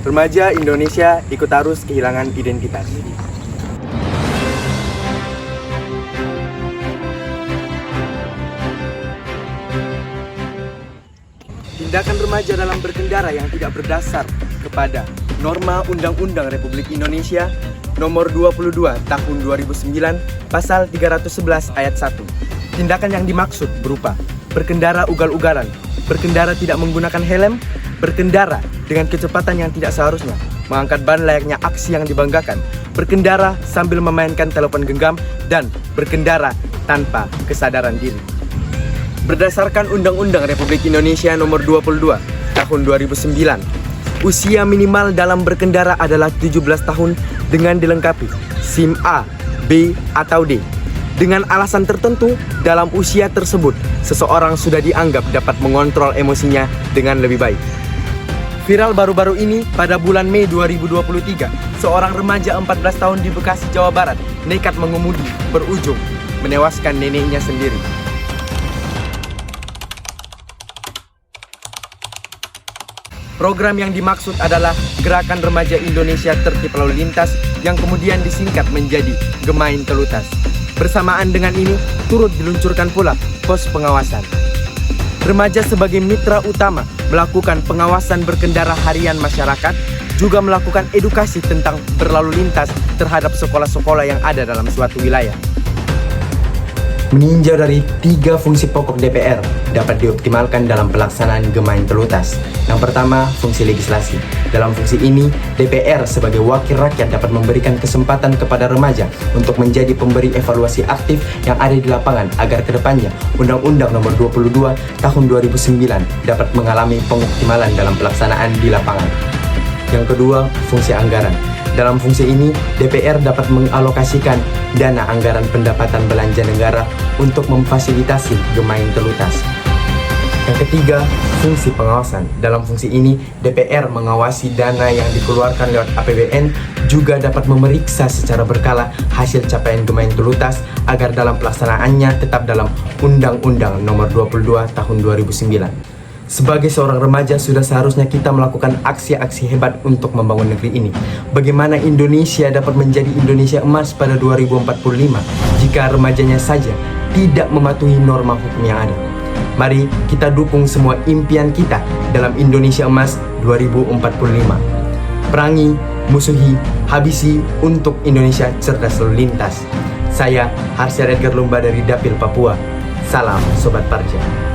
Remaja Indonesia ikut arus kehilangan identitas. Tindakan remaja dalam berkendara yang tidak berdasar kepada norma Undang-Undang Republik Indonesia Nomor 22 Tahun 2009 Pasal 311 Ayat 1. Tindakan yang dimaksud berupa berkendara ugal-ugalan, berkendara tidak menggunakan helm, berkendara dengan kecepatan yang tidak seharusnya, mengangkat ban layaknya aksi yang dibanggakan, berkendara sambil memainkan telepon genggam, dan berkendara tanpa kesadaran diri. Berdasarkan Undang-Undang Republik Indonesia Nomor 22 Tahun 2009, usia minimal dalam berkendara adalah 17 tahun dengan dilengkapi SIM A, B, atau D. Dengan alasan tertentu, dalam usia tersebut, seseorang sudah dianggap dapat mengontrol emosinya dengan lebih baik. Viral baru-baru ini, pada bulan Mei 2023, seorang remaja 14 tahun di Bekasi, Jawa Barat, nekat mengemudi berujung menewaskan neneknya sendiri. Program yang dimaksud adalah Gerakan Remaja Indonesia Tertib Lalu Lintas yang kemudian disingkat menjadi Gemain Telutas. Bersamaan dengan ini, turut diluncurkan pula pos pengawasan. Remaja sebagai mitra utama melakukan pengawasan berkendara harian masyarakat, juga melakukan edukasi tentang berlalu lintas terhadap sekolah-sekolah yang ada dalam suatu wilayah. Meninjau dari 3 fungsi pokok DPR dapat dioptimalkan dalam pelaksanaan Gemain Telutas. Yang pertama, fungsi legislasi. Dalam fungsi ini, DPR sebagai wakil rakyat dapat memberikan kesempatan kepada remaja untuk menjadi pemberi evaluasi aktif yang ada di lapangan agar kedepannya Undang-Undang Nomor 22 Tahun 2009 dapat mengalami pengoptimalan dalam pelaksanaan di lapangan. Yang kedua, fungsi anggaran. Dalam fungsi ini, DPR dapat mengalokasikan dana anggaran pendapatan belanja negara untuk memfasilitasi Gemain Telutas. Yang ketiga, fungsi pengawasan. Dalam fungsi ini, DPR mengawasi dana yang dikeluarkan lewat APBN, juga dapat memeriksa secara berkala hasil capaian Gemain Telutas agar dalam pelaksanaannya tetap dalam Undang-Undang Nomor 22 Tahun 2009. Sebagai seorang remaja, sudah seharusnya kita melakukan aksi-aksi hebat untuk membangun negeri ini. Bagaimana Indonesia dapat menjadi Indonesia emas pada 2045 jika remajanya saja tidak mematuhi norma hukum yang ada? Mari kita dukung semua impian kita dalam Indonesia emas 2045. Perangi, musuhi, habisi untuk Indonesia cerdas lalu lintas. Saya Harsyad Edgar Lumba dari Dapil Papua. Salam Sobat Parja.